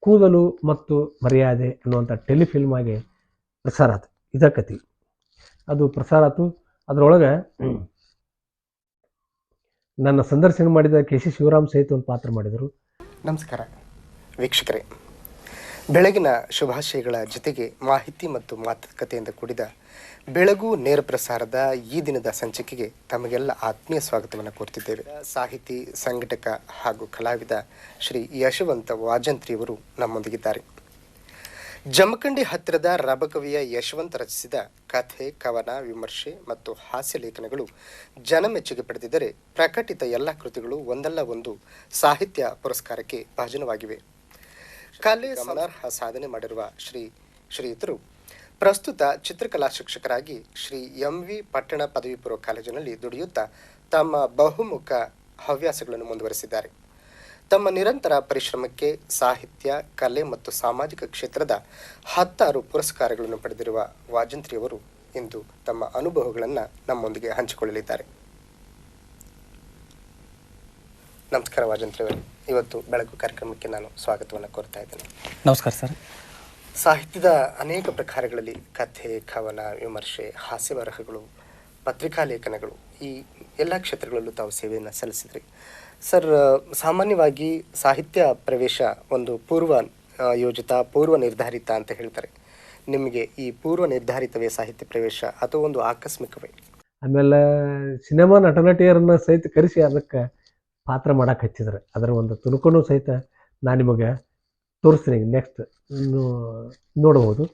ಕೂದಲು ಮತ್ತು ಮರ್ಯಾದೆ ಅನ್ನುವಂಥ ಟೆಲಿಫಿಲ್ಮ್ ಆಗಿ ಪ್ರಸಾರ ಆಯ್ತು. ಇದ ಕತೆ ಅದು ಪ್ರಸಾರ ಆಯ್ತು. ಅದರೊಳಗೆ ನನ್ನ ಸಂದರ್ಶನ ಮಾಡಿದ ಕೆ.ಸಿ. ಶಿವರಾಮ್ ಸಹಿತ ಒಂದು ಪಾತ್ರ ಮಾಡಿದರು. ನಮಸ್ಕಾರ ವೀಕ್ಷಕರೇ, ಬೆಳಗಿನ ಶುಭಾಶಯಗಳ ಜೊತೆಗೆ ಮಾಹಿತಿ ಮತ್ತು ಮಾತುಕತೆಯಿಂದ ಕೂಡಿದ ಬೆಳಗು ನೇರ ಪ್ರಸಾರದ ಈ ದಿನದ ಸಂಚಿಕೆಗೆ ತಮಗೆಲ್ಲ ಆತ್ಮೀಯ ಸ್ವಾಗತವನ್ನು ಕೋರ್ತಿದ್ದೇವೆ. ಸಾಹಿತಿ, ಸಂಘಟಕ ಹಾಗೂ ಕಲಾವಿದ ಶ್ರೀ ಯಶವಂತ ವಾಜಂತ್ರಿಯವರು ನಮ್ಮೊಂದಿಗಿದ್ದಾರೆ. ಜಮಖಂಡಿ ಹತ್ತಿರದ ರಬಕವಿಯ ಯಶವಂತ ರಚಿಸಿದ ಕಥೆ, ಕವನ, ವಿಮರ್ಶೆ ಮತ್ತು ಹಾಸ್ಯ ಲೇಖನಗಳು ಜನಮೆಚ್ಚುಗೆ ಪಡೆದಿದ್ದರೆ ಪ್ರಕಟಿತ ಎಲ್ಲ ಕೃತಿಗಳು ಒಂದಲ್ಲ ಒಂದು ಸಾಹಿತ್ಯ ಪುರಸ್ಕಾರಕ್ಕೆ ಭಾಜನವಾಗಿವೆ. ಕಲೆ ಗಮನಾರ್ಹ ಸಾಧನೆ ಮಾಡಿರುವ ಶ್ರೀಯುತರು ಪ್ರಸ್ತುತ ಚಿತ್ರಕಲಾ ಶಿಕ್ಷಕರಾಗಿ ಶ್ರೀ ಎಂ.ವಿ. ಪಟ್ಟಣ ಪದವಿ ಪೂರ್ವ ಕಾಲೇಜಿನಲ್ಲಿ ದುಡಿಯುತ್ತಾ ತಮ್ಮ ಬಹುಮುಖ ಹವ್ಯಾಸಗಳನ್ನು ಮುಂದುವರೆಸಿದ್ದಾರೆ. ತಮ್ಮ ನಿರಂತರ ಪರಿಶ್ರಮಕ್ಕೆ ಸಾಹಿತ್ಯ, ಕಲೆ ಮತ್ತು ಸಾಮಾಜಿಕ ಕ್ಷೇತ್ರದ 10 ಪುರಸ್ಕಾರಗಳನ್ನು ಪಡೆದಿರುವ ವಾಜಂತ್ರಿಯವರು ಇಂದು ತಮ್ಮ ಅನುಭವಗಳನ್ನು ನಮ್ಮೊಂದಿಗೆ ಹಂಚಿಕೊಳ್ಳಲಿದ್ದಾರೆ. ನಮಸ್ಕಾರ ವಾಜಂತ್ರಿಯವರು, ಇವತ್ತು ಬೆಳಕು ಕಾರ್ಯಕ್ರಮಕ್ಕೆ ನಾನು ಸ್ವಾಗತವನ್ನು ಕೋರ್ತಾ ಇದ್ದೇನೆ. ನಮಸ್ಕಾರ ಸರ್. ಸಾಹಿತ್ಯದ ಅನೇಕ ಪ್ರಕಾರಗಳಲ್ಲಿ ಕಥೆ, ಕವನ, ವಿಮರ್ಶೆ, ಹಾಸ್ಯ ಬರಹಗಳು, ಪತ್ರಿಕಾ ಲೇಖನಗಳು, ಈ ಎಲ್ಲ ಕ್ಷೇತ್ರಗಳಲ್ಲೂ ತಾವು ಸೇವೆಯನ್ನು ಸಲ್ಲಿಸಿದ್ರಿ. ಸರ್, ಸಾಮಾನ್ಯವಾಗಿ ಸಾಹಿತ್ಯ ಪ್ರವೇಶ ಒಂದು ಪೂರ್ವ ಯೋಜಿತ, ಪೂರ್ವ ನಿರ್ಧಾರಿತ ಅಂತ ಹೇಳ್ತಾರೆ. ನಿಮಗೆ ಈ ಪೂರ್ವ ನಿರ್ಧಾರಿತವೇ ಸಾಹಿತ್ಯ ಪ್ರವೇಶ ಅಥವಾ ಒಂದು ಆಕಸ್ಮಿಕವೇ? ಆಮೇಲೆ ಸಿನಿಮಾ ನಟನಟಿಯರನ್ನ ಸಹಿತ ಕರೆಸಿ ಅದಕ್ಕೆ ಪಾತ್ರ ಮಾಡಕ್ಕೆ ಹಚ್ಚಿದ್ರು. ಅದರ ಒಂದು ತುಣುಕನ್ನು ಸಹಿತ ನಾನು ನಿಮಗೆ ತೋರಿಸ್ತೀನಿ. ನೆಕ್ಸ್ಟ್ ನೋಡ್ಬೋದು.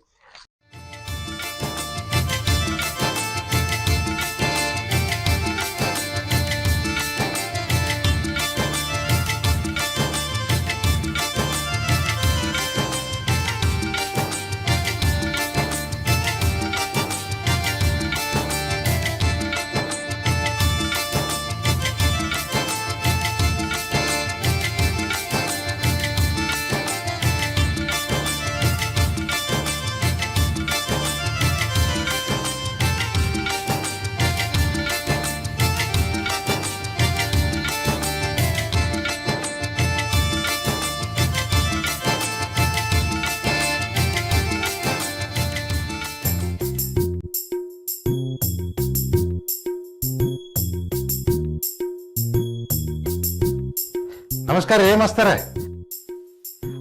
ನಮಸ್ಕಾರ ರೀ ಮಾಸ್ತರ.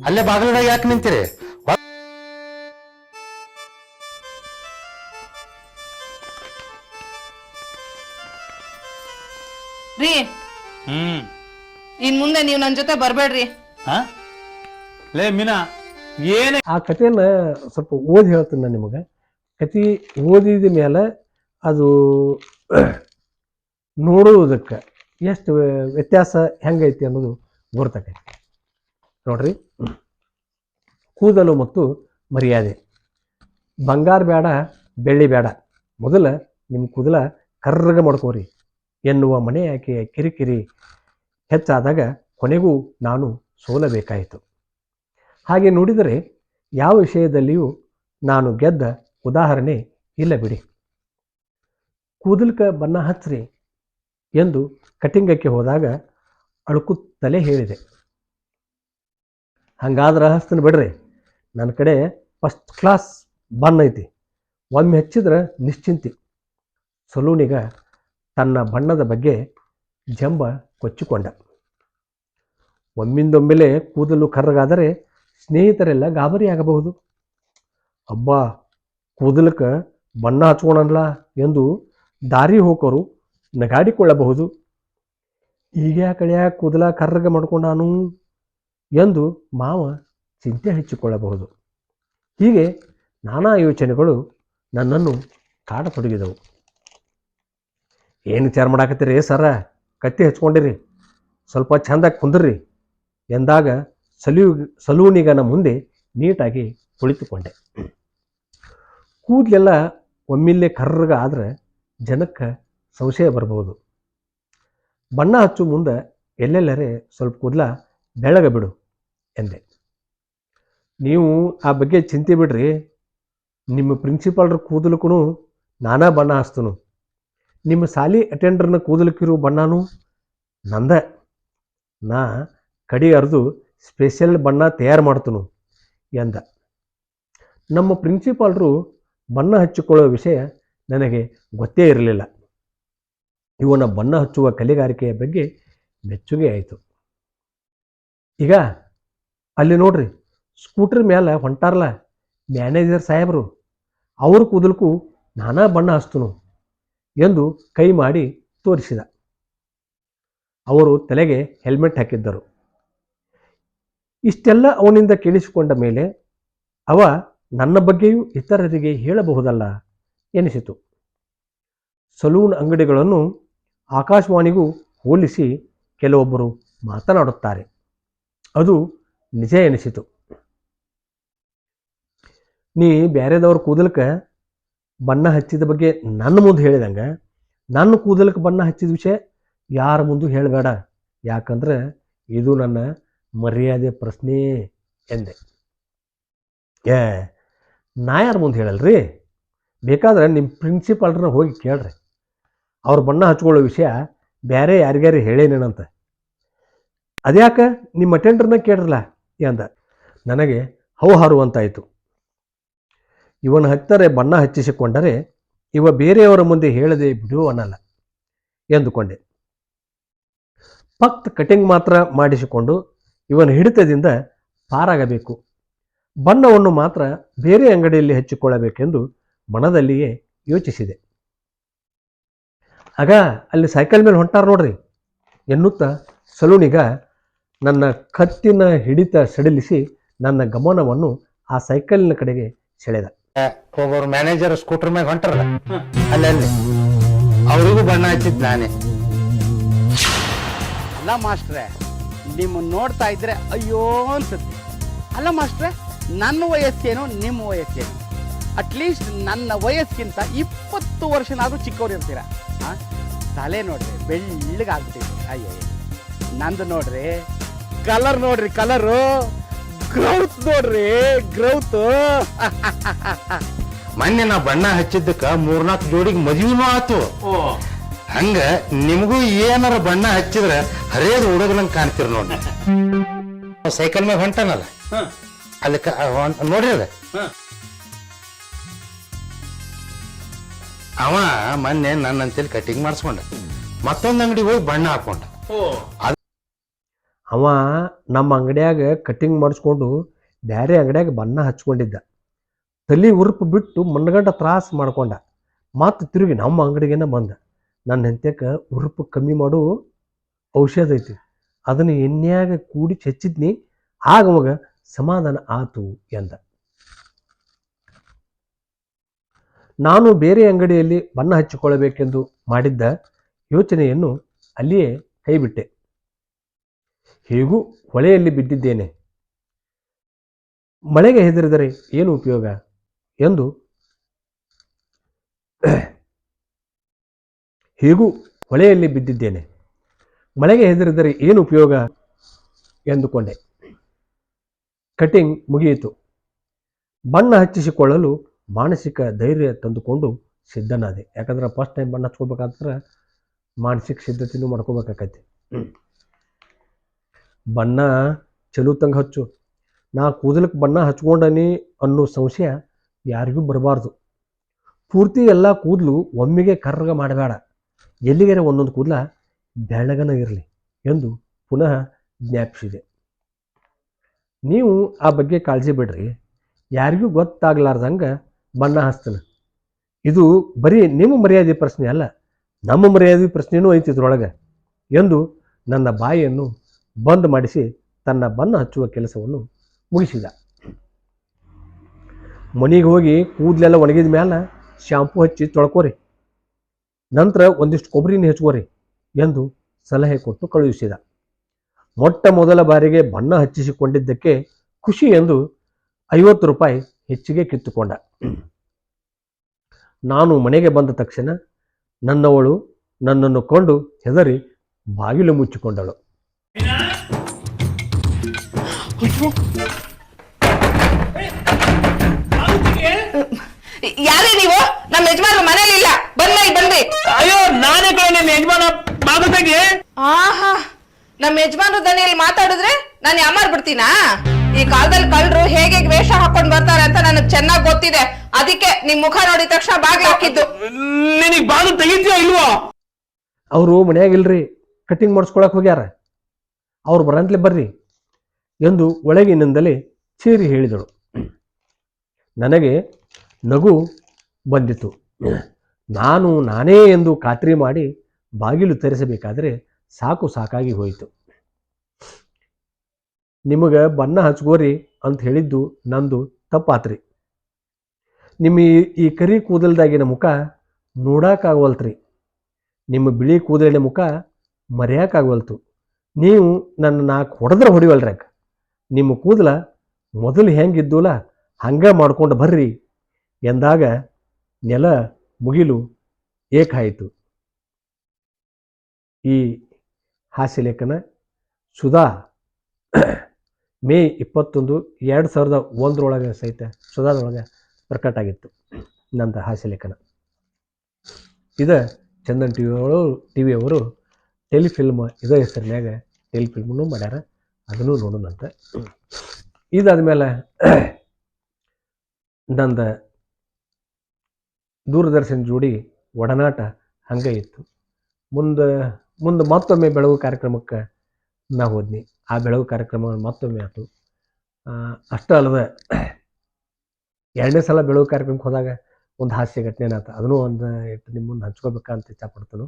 ಅಲ್ಲೇ ಬಾಗಿಲದಾಗ ಯಾಕೆ ನಿಂತೀರಿ? ರೀ, ಇನ್ ಮುಂದೆ ನೀವು ನನ್ನ ಜೊತೆ ಬರ್ಬೇಡ್ರಿ. ಲೇ ಮೀನಾ, ಏನೇ ಆ ಕಥೆಯನ್ನು ಸ್ವಲ್ಪ ಓದಿ ಹೇಳ್ತೀನಿ ನಾನು ನಿಮಗೆ. ಕತೆ ಓದಿದ ಮೇಲೆ ಅದು ನೋಡುವುದಕ್ಕೆ ಎಷ್ಟು ವ್ಯತ್ಯಾಸ ಹೆಂಗೈತಿ ಅನ್ನೋದು ಗೊತ್ತಾಗೈತಿ. ನೋಡ್ರಿ, ಕೂದಲು ಮತ್ತು ಮರ್ಯಾದೆ. ಬಂಗಾರ ಬೇಡ, ಬೆಳ್ಳಿ ಬೇಡ, ಮೊದಲ ನಿಮ್ಮ ಕೂದಲ ಕರ್ರಗ ಮಾಡ್ಕೋರಿ ಎನ್ನುವ ಮನೆ ಆಕೆಯ ಕಿರಿಕಿರಿ ಹೆಚ್ಚಾದಾಗ ಕೊನೆಗೂ ನಾನು ಸೋಲಬೇಕಾಯಿತು. ಹಾಗೆ ನೋಡಿದರೆ ಯಾವ ವಿಷಯದಲ್ಲಿಯೂ ನಾನು ಗೆದ್ದ ಉದಾಹರಣೆ ಇಲ್ಲ ಬಿಡಿ. ಕೂದಲಕ್ಕೆ ಬಣ್ಣ ಹಚ್ಚ್ರಿ ಎಂದು ಕಟಿಂಗಕ್ಕೆ ಹೋದಾಗ ಅಳುಕುತ್ತಲೇ ಹೇಳಿದೆ. ಹಂಗಾದ್ರೆ ಹಚ್ತೀನಿ ಬಿಡ್ರಿ, ನನ್ನ ಕಡೆ ಫಸ್ಟ್ ಕ್ಲಾಸ್ ಬಣ್ಣ ಐತಿ, ಒಮ್ಮೆ ಹಚ್ಚಿದ್ರೆ ನಿಶ್ಚಿಂತಿ. ಸಲೂನಿಗ ತನ್ನ ಬಣ್ಣದ ಬಗ್ಗೆ ಜಂಬ ಕೊಚ್ಚಿಕೊಂಡ. ಒಮ್ಮಿಂದೊಮ್ಮೆಲೆ ಕೂದಲು ಕರ್ರಗಾದರೆ ಸ್ನೇಹಿತರೆಲ್ಲ ಗಾಬರಿಯಾಗಬಹುದು. ಅಬ್ಬಾ, ಕೂದಲಕ್ಕೆ ಬಣ್ಣ ಹಚ್ಕೊಳಲ್ಲ ಎಂದು ದಾರಿ ಹೋಗೋರು ನಗಾಡಿಕೊಳ್ಳಬಹುದು. ಈಗ ಕಡೆಯ ಕೂದಲ ಕರ್ರಗ ಮಾಡ್ಕೊಂಡಾನು ಎಂದು ಮಾವ ಚಿಂತೆ ಹಚ್ಚಿಕೊಳ್ಳಬಹುದು. ಹೀಗೆ ನಾನಾ ಯೋಚನೆಗಳು ನನ್ನನ್ನು ಕಾಡತೊಡಗಿದವು. ಏನು ವಿಚಾರ ಮಾಡಾಕತ್ತೀರಿ ಸರ? ಕತ್ತಿ ಹಚ್ಕೊಂಡಿರಿ, ಸ್ವಲ್ಪ ಚಂದಾಗಿ ಕುಂದ್ರಿ ಎಂದಾಗ ಸಲೂನಿಗನ ಮುಂದೆ ನೀಟಾಗಿ ಕುಳಿತುಕೊಂಡೆ. ಕೂದಲೆಲ್ಲ ಒಮ್ಮಿಲ್ಲೇ ಕರ್ರಗ ಆದ್ರೆ ಜನಕ್ಕೆ ಸಂಶಯ ಬರಬಹುದು. ಬಣ್ಣ ಹಚ್ಚು ಮುಂದೆ ಎಲ್ಲೆಲ್ಲರೆ ಸ್ವಲ್ಪ ಕೂದಲ ಬೆಳಗ ಬಿಡು ಎಂದೆ. ನೀವು ಆ ಬಗ್ಗೆ ಚಿಂತೆ ಬಿಡ್ರಿ, ನಿಮ್ಮ ಪ್ರಿನ್ಸಿಪಾಲ್ರ ಕೂದಲಕ್ಕೂ ನಾನಾ ಬಣ್ಣ ಹಚ್ತನು. ನಿಮ್ಮ ಸಾಲಿ ಅಟೆಂಡರ್ನ ಕೂದಲಕ್ಕಿರೋ ಬಣ್ಣನೂ ನಂದ. ನಾ ಕಡಿ ಅರ್ದು ಸ್ಪೆಷಲ್ ಬಣ್ಣ ತಯಾರು ಮಾಡ್ತನು ಎಂದ. ನಮ್ಮ ಪ್ರಿನ್ಸಿಪಾಲ್ರು ಬಣ್ಣ ಹಚ್ಚಿಕೊಳ್ಳುವ ವಿಷಯ ನನಗೆ ಗೊತ್ತೇ ಇರಲಿಲ್ಲ. ಇವನ ಬಣ್ಣ ಹಚ್ಚುವ ಕಲೆಗಾರಿಕೆಯ ಬಗ್ಗೆ ಮೆಚ್ಚುಗೆ ಆಯಿತು. ಈಗ ಅಲ್ಲಿ ನೋಡ್ರಿ, ಸ್ಕೂಟರ್ ಮೇಲೆ ಹೊಂಟಾರಲ್ಲ ಮ್ಯಾನೇಜರ್ ಸಾಹೇಬರು, ಅವ್ರ ಕೂದಲಕ್ಕೂ ನಾನಾ ಬಣ್ಣ ಹಚ್ತನು ಎಂದು ಕೈ ಮಾಡಿ ತೋರಿಸಿದ. ಅವರು ತಲೆಗೆ ಹೆಲ್ಮೆಟ್ ಹಾಕಿದ್ದರು. ಇಷ್ಟೆಲ್ಲ ಅವನಿಂದ ಕೇಳಿಸಿಕೊಂಡ ಮೇಲೆ ಅವ ನನ್ನ ಬಗ್ಗೆಯೂ ಇತರರಿಗೆ ಹೇಳಬಹುದಲ್ಲ ಎನಿಸಿತು. ಸಲೂನ್ ಅಂಗಡಿಗಳನ್ನು ಆಕಾಶವಾಣಿಗೂ ಹೋಲಿಸಿ ಕೆಲವೊಬ್ಬರು ಮಾತನಾಡುತ್ತಾರೆ. ಅದು ನಿಜ ಎನಿಸಿತು. ನೀ ಬ್ಯಾರೆದವ್ರ ಕೂದಲಕ್ಕೆ ಬಣ್ಣ ಹಚ್ಚಿದ ಬಗ್ಗೆ ನನ್ನ ಮುಂದೆ ಹೇಳಿದಂಗೆ ನನ್ನ ಕೂದಲಕ್ಕೆ ಬಣ್ಣ ಹಚ್ಚಿದ ವಿಷಯ ಯಾರ ಮುಂದೆ ಹೇಳಬೇಡ, ಯಾಕಂದ್ರೆ ಇದು ನನ್ನ ಮರ್ಯಾದೆ ಪ್ರಶ್ನೆ ಎಂದೆ. ನಾ ಯಾರ ಮುಂದೆ ಹೇಳಲ್ರಿ, ಬೇಕಾದ್ರೆ ನಿಮ್ಮ ಪ್ರಿನ್ಸಿಪಾಲ್ರನ್ನ ಹೋಗಿ ಕೇಳ್ರಿ, ಅವ್ರ ಬಣ್ಣ ಹಚ್ಕೊಳ್ಳೋ ವಿಷಯ ಬೇರೆ ಯಾರಿಗಾರಿ ಹೇಳೇನೇನಂತ. ಅದ್ಯಾಕೆ ನಿಮ್ಮ ಅಟೆಂಡರ್ನ ಕೇಳ್ರಲ್ಲ ಎಂದ. ನನಗೆ ಹೌಹಾರುವಂತಾಯಿತು. ಇವನ ಹತ್ತರೆ ಬಣ್ಣ ಹಚ್ಚಿಸಿಕೊಂಡರೆ ಇವ ಬೇರೆಯವರ ಮುಂದೆ ಹೇಳದೆ ಬಿಡುವನಲ್ಲ ಎಂದುಕೊಂಡೆ. ಫಕ್ತ್ ಕಟಿಂಗ್ ಮಾತ್ರ ಮಾಡಿಸಿಕೊಂಡು ಇವನ ಹಿಡಿತದಿಂದ ಪಾರಾಗಬೇಕು, ಬಣ್ಣವನ್ನು ಮಾತ್ರ ಬೇರೆ ಅಂಗಡಿಯಲ್ಲಿ ಹಚ್ಚಿಕೊಳ್ಳಬೇಕೆಂದು ಮನದಲ್ಲಿಯೇ ಯೋಚಿಸಿದೆ. ಆಗ ಅಲ್ಲಿ ಸೈಕಲ್ ಮೇಲೆ ಹೊಂಟಾರ ನೋಡ್ರಿ ಎನ್ನುತ್ತಾ ಸಲೂನಿಗ ನನ್ನ ಕತ್ತಿನ ಹಿಡಿತ ಸಡಿಲಿಸಿ ನನ್ನ ಗಮನವನ್ನು ಆ ಸೈಕಲಿನ ಕಡೆಗೆ ಸೆಳೆದ. ಒಬ್ಬರು ಮ್ಯಾನೇಜರ್ ಸ್ಕೂಟರ್ ಮ್ಯಾಗ ಹೊಂಟಾರಲ್ಲ ಅಲ್ಲಿ ಅವರಿಗೂ ಬಣ್ಣ ಹಚ್ಚಿದ್ ನಾನೇ. ಅಲ್ಲ ಮಾಸ್ಟ್ರೆ, ನಿಮ್ಮನ್ನು ನೋಡ್ತಾ ಇದ್ರೆ ಅಯ್ಯೋ ಅನ್ಸುತ್ತೆ. ಅಲ್ಲ ಮಾಸ್ಟ್ರೆ, ನನ್ನ ವಯಸ್ಸೇನು ನಿಮ್ಮ ವಯಸ್ಸೇನು? ಅಟ್ಲೀಸ್ಟ್ ನನ್ನ ವಯಸ್ಸಿಗಿಂತ 20 ವರ್ಷನಾದ್ರೂ ಚಿಕ್ಕವ್ರು ಇರ್ತೀರ. ತಲೆ ನೋಡ್ರಿ ಬೆಳ್ಳಗಾಗ್ಬಿಟ್ಟಿದೆ. ಅಯ್ಯೋ, ನಂದು ನೋಡ್ರಿ ಕಲರ್, ನೋಡ್ರಿ ಕಲರು, ಗ್ರೌತ್ ನೋಡ್ರಿ ಗ್ರೌತ್. ಮೊನ್ನೆ ನಾ ಬಣ್ಣ ಹಚ್ಚಿದ್ದಕ್ಕ 3-4 ಜೋಡಿಗೆ ಮದುವೆನೂ ಆತು. ಹಂಗ ನಿಮಗೂ ಏನಾರ ಬಣ್ಣ ಹಚ್ಚಿದ್ರೆ ಹರಿಯೋದು ಹುಡುಗನಂಗ್ ಕಾಣ್ತಿರ್ ನೋಡ್ರಿ. ಸೈಕಲ್ ಮ್ಯಾಗ ಹೊಂಟಾನಲ್ಲ ಅಲ್ಲಿ ನೋಡ್ರಿ ಅದ ಅವ ಮೊನ್ನೆ ನನ್ನಂತೇಳಿ ಕಟಿಂಗ್ ಮಾಡಿಸ್ಕೊಂಡ, ಮತ್ತೊಂದು ಅಂಗಡಿಗೆ ಹೋಗಿ ಬಣ್ಣ ಹಾಕೊಂಡ. ಅವ ನಮ್ಮ ಅಂಗಡಿಯಾಗ ಕಟಿಂಗ್ ಮಾಡಿಸ್ಕೊಂಡು ಬೇರೆ ಅಂಗಡಿಯಾಗ ಬಣ್ಣ ಹಚ್ಕೊಂಡಿದ್ದ. ತಲೆ ಉರುಪು ಬಿಟ್ಟು ಮಣ್ಣಗಂಟ ತ್ರಾಸ ಮಾಡ್ಕೊಂಡ. ಮತ್ತು ತಿರುಗಿ ನಮ್ಮ ಅಂಗಡಿಗೇನ ಬಂದ. ನನ್ನ ಹೆಂತಕ್ಕೆ ಉರುಪು ಕಮ್ಮಿ ಮಾಡು ಔಷಧ ಐತಿ, ಅದನ್ನು ಎಣ್ಣೆಯಾಗ ಕೂಡಿ ಹಚ್ಚಿದ್ನಿ, ಆಗ ಅವಾಗ ಸಮಾಧಾನ ಆತು ಎಂದ. ನಾನು ಬೇರೆ ಅಂಗಡಿಯಲ್ಲಿ ಬಣ್ಣ ಹಚ್ಚಿಕೊಳ್ಳಬೇಕೆಂದು ಮಾಡಿದ್ದ ಯೋಚನೆಯನ್ನು ಅಲ್ಲಿಯೇ ಕೈಬಿಟ್ಟೆ. ಹೇಗೂ ಹೊಳೆಯಲ್ಲಿ ಬಿದ್ದಿದ್ದೇನೆ, ಮಳೆಗೆ ಹೆದರಿದರೆ ಏನು ಉಪಯೋಗ ಎಂದು ಹೇಗೂ ಹೊಳೆಯಲ್ಲಿ ಬಿದ್ದಿದ್ದೇನೆ, ಮಳೆಗೆ ಹೆದರಿದರೆ ಏನು ಉಪಯೋಗ ಎಂದುಕೊಂಡೆ. ಕಟಿಂಗ್ ಮುಗಿಯಿತು. ಬಣ್ಣ ಹಚ್ಚಿಸಿಕೊಳ್ಳಲು ಮಾನಸಿಕ ಧೈರ್ಯ ತಂದುಕೊಂಡು ಸಿದ್ಧನಾದೆ. ಯಾಕಂದ್ರೆ ಫಸ್ಟ್ ಟೈಮ್ ಬಣ್ಣ ಹಚ್ಕೋಬೇಕಾದ್ರೆ ಮಾನಸಿಕ ಸಿದ್ಧತೆನೂ ಮಾಡ್ಕೋಬೇಕಾಕೈತಿ. ಬಣ್ಣ ಚಲುತಂಗೆ ಹಚ್ಚು, ನಾ ಕೂದಲಕ್ಕೆ ಬಣ್ಣ ಹಚ್ಕೊಂಡನಿ ಅನ್ನೋ ಸಂಶಯ ಯಾರಿಗೂ ಬರಬಾರ್ದು. ಪೂರ್ತಿ ಎಲ್ಲ ಕೂದಲು ಒಮ್ಮೆಗೆ ಕರ್ರಗ ಮಾಡಬೇಡ, ಎಲ್ಲಿಗೆರೆ ಒಂದೊಂದು ಕೂದಲ ಬೆಳ್ಳಗನ ಇರಲಿ ಎಂದು ಪುನಃ ಜ್ಞಾಪಿಸಿದೆ. ನೀವು ಆ ಬಗ್ಗೆ ಕಾಳಜಿ ಬಿಡ್ರಿ, ಯಾರಿಗೂ ಗೊತ್ತಾಗ್ಲಾರ್ದಂಗೆ ಬಣ್ಣ ಹಚ್ತಾನೆ. ಇದು ಬರೀ ನಿಮ್ಮ ಮರ್ಯಾದೆ ಪ್ರಶ್ನೆ ಅಲ್ಲ, ನಮ್ಮ ಮರ್ಯಾದೆ ಪ್ರಶ್ನೆನೂ ಐತಿ ಇದ್ರೊಳಗೆ ಎಂದು ನನ್ನ ಬಾಯಿಯನ್ನು ಬಂದ್ ಮಾಡಿಸಿ ತನ್ನ ಬಣ್ಣ ಹಚ್ಚುವ ಕೆಲಸವನ್ನು ಮುಗಿಸಿದ. ಮನೆಗೆ ಹೋಗಿ ಕೂದಲೆಲ್ಲ ಒಣಗಿದ ಮೇಲೆ ಶಾಂಪು ಹಚ್ಚಿ ತೊಳ್ಕೋರಿ, ನಂತರ ಒಂದಿಷ್ಟು ಕೊಬ್ಬರಿನ ಹಚ್ಕೋರಿ ಎಂದು ಸಲಹೆ ಕೊಟ್ಟು ಕಳುಹಿಸಿದ. ಮೊಟ್ಟ ಮೊದಲ ಬಾರಿಗೆ ಬಣ್ಣ ಹಚ್ಚಿಸಿಕೊಂಡಿದ್ದಕ್ಕೆ ಖುಷಿ ಎಂದು 50 ರೂಪಾಯಿ ಹೆಚ್ಚಿಗೆ ಕಿತ್ತುಕೊಂಡ. ನಾನು ಮನೆಗೆ ಬಂದ ತಕ್ಷಣ ನನ್ನವಳು ನನ್ನನ್ನು ಕೊಂಡು ಹೆದರಿ ಬಾಗಿಲು ಮುಚ್ಚಿಕೊಂಡಳು. ಯಾರೇ ನೀವು? ನಮ್ಮ ಯಜಮಾನ್ರು ಮನೇಲಿ ಇಲ್ಲ, ಬನ್ನಿ. ಅಯ್ಯೋ, ನಾನೇ ನಿನ್ನ ಯಜಮಾನ ಬಾಗುತ್ತಾಗೆ. ಆಹಾ, ನಮ್ಮ ಯಜಮಾನ್ರು ದನಿಯಲ್ಲಿ ಮಾತಾಡಿದ್ರೆ ನಾನು ಯಾಮಾರ್ ಬಿಡ್ತೀನಾ? ಈ ಕಾಲದಲ್ಲಿ ಕಳ್ಳರು ಹೇಗೆ ವೇಷ ಬರ್ತಾರೆ ಅಂತ ನನಗ್ ಚೆನ್ನಾಗ್ ಗೊತ್ತಿದೆ. ಅದಕ್ಕೆ ನಿಮ್ ಮುಖ ನೋಡಿದ ತಕ್ಷಣ ಬಾಗ್ಲ ಹಾಕಿದ್ದು. ನಿನಗ್ ಬಾಗಿಲು ತೆಗಿತೀಯೋ ಇಲ್ವೋ? ಅವರು ಮನ್ಯಾಗಿಲ್ರಿ, ಕಟಿಂಗ್ ಮಾಡಿಸ್ಕೊಳಕ್ ಹೋಗ್ಯಾರ. ಅವ್ರು ಬರಂತಲೇ ಬರ್ರಿ ಎಂದು ಒಳಗಿನಿಂದಲೇ ಚೀರಿ ಹೇಳಿದಳು. ನನಗೆ ನಗು ಬಂದಿತು. ನಾನೇ ಎಂದು ಖಾತ್ರಿ ಮಾಡಿ ಬಾಗಿಲು ತೆರೆಸಬೇಕಾದರೆ ಸಾಕಾಗಿ ಹೋಯಿತು. ನಿಮಗೆ ಬಣ್ಣ ಹಚ್ಕೋರಿ ಅಂತ ಹೇಳಿದ್ದು ನಂದು ತಪ್ಪಾತ್ರಿ. ನಿಮ್ಮ ಈ ಕರಿ ಕೂದಲ್ದಾಗಿನ ಮುಖ ನೋಡಕ್ಕಾಗವಲ್ತ್ರಿ. ನಿಮ್ಮ ಬಿಳಿ ಕೂದಲಿನ ಮುಖ ಮರೆಯೋಕ್ಕಾಗವಲ್ತು. ನೀವು ನನ್ನ 4 ಹೊಡೆದ್ರೆ ಹೊಡಿವಲ್ರ್ಯಾಕ. ನಿಮ್ಮ ಕೂದಲ ಮೊದಲು ಹೆಂಗಿದ್ದೂಲ ಹಂಗೆ ಮಾಡ್ಕೊಂಡು ಬರ್ರಿ ಎಂದಾಗ ನೆಲ ಮುಗಿಲು ಏಕಾಯಿತು. ಈ ಹಾಸ್ಯಲೇಖನ ಸುಧಾ ಮೇ 21, 2001 ಸಹಿತ ಸುಧಾದೊಳಗೆ ಪ್ರಕಟ ಆಗಿತ್ತು ನಂದು ಹಾಸ್ಯಲೇಖನ. ಇದು ಚಂದನ್ ಟಿವಿಯವರು ಟೆಲಿಫಿಲ್ಮ್ ಇದೇ ಹೆಸರಿನಾಗ ಟೆಲಿಫಿಲ್ಮನ್ನು ಮಾಡ್ಯಾರ. ಅದನ್ನು ನೋಡೋಣಂತ. ಇದಾದ್ಮೇಲೆ ನಂದು ದೂರದರ್ಶನ ಜೋಡಿ ಒಡನಾಟ ಹಂಗೆ ಇತ್ತು. ಮುಂದೆ ಮತ್ತೊಮ್ಮೆ ಬೆಳಗು ಕಾರ್ಯಕ್ರಮಕ್ಕೆ ನಾ ಹೋದ್ನಿ. ಆ ಬೆಳಗು ಕಾರ್ಯಕ್ರಮ ಮತ್ತೊಮ್ಮೆ ಆಯ್ತು. ಅಷ್ಟೇ ಅಲ್ಲದೆ 2ನೇ ಸಲ ಬೆಳಗು ಕಾರ್ಯಕ್ರಮಕ್ಕೆ ಹೋದಾಗ ಒಂದು ಹಾಸ್ಯ ಘಟನೆ ಆಯ್ತು. ಅದನ್ನು ಒಂದು ನಿಮ್ಮ ಮುಂದೆ ಹಂಚ್ಕೋಬೇಕಂತ ಇಷ್ಟಪಡ್ತಾನು.